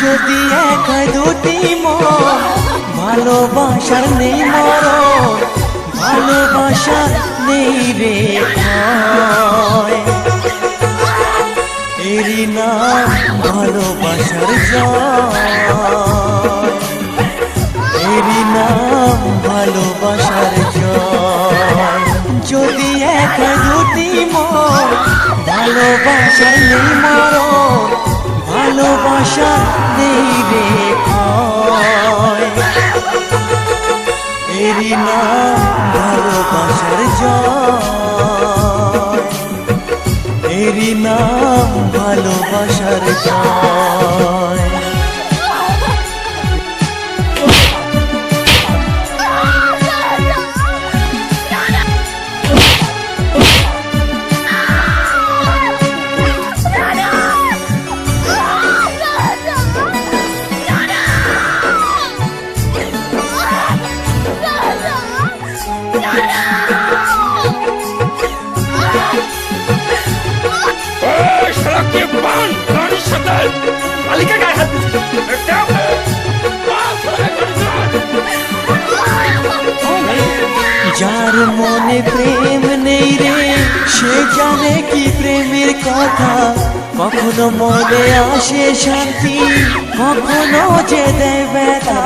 যদি এক দুটি মন ভালোবাসার নেই মরণ, ভালোবাসার নেই রে ভয়, এরই নাম ভালোবাসার জয়, এরই নাম ভালোবাসার জয়। যদি এক দুটি মন ভালোবাসার নেই মরণ, ভালোবাসা নেই রে ভয়, এরই নাম ভালোবাসার জয়, এরই নাম ভালোবাসার জয়। যার মনে প্রেম নেই রে সে জানে কি প্রেমের কথা, কখনো মনে আসে শান্তি, কখনো যে দেয় ব্যথা।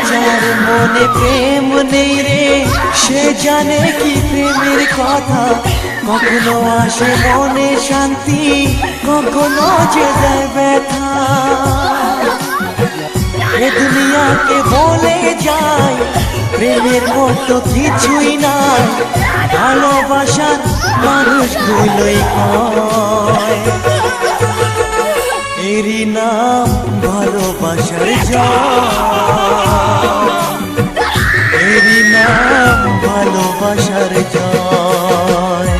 যার মনে প্রেম নেই রে সে জানে কি প্রেমের কথা, কখনো আসে মনে শান্তি, কখনো যে দেয় ব্যথা। এ দুনিয়াকে বলে যায় প্রেমের মতো কিছুই নাই, ভালোবাসার মানুষগুলোই কয়, এরই নাম ভালোবাসার জয়, এরই নাম ভালোবাসার জয়।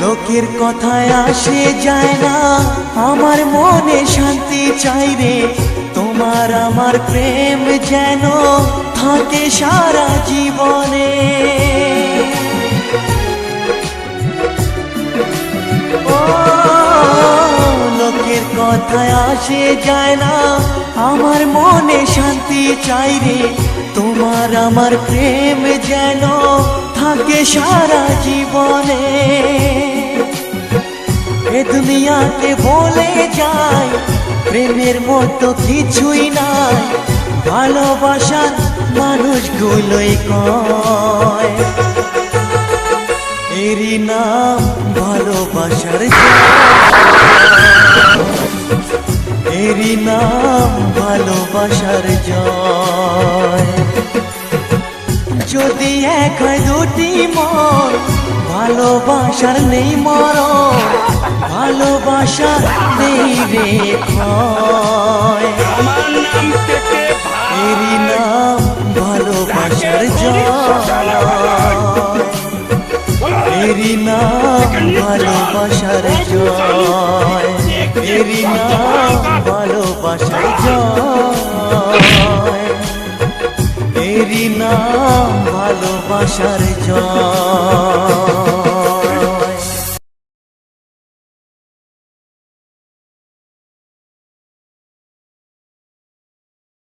লোকের কথায় আসে যায় না, আমার মনে শান্তি চাই রে, তোমার আমার প্রেম যেন থাকে সারা জীবনে। ও লোকের কথায় আসে যায় না, আমার মনে শান্তি চাই রে, তোমার আমার প্রেম যেন থাকে সারা জীবনে। এ দুনিয়াতে বলে যায় প্রেমের মতো কিছুই নাই, ভালোবাসার মানুষগুলোই কয়, এরই নাম ভালোবাসার জয়, এরই নাম ভালোবাসার জয়। যদি এক দুটি মন ভালোবাসার নেই মরণ, ভালোবাসার নেই রে ভয়, এরই নাম ভালোবাসার জয়, এরই নাম ভালোবাসার জয়, এরই নাম ভালোবাসার জয়, এরই নাম ভালোবাসার জয়।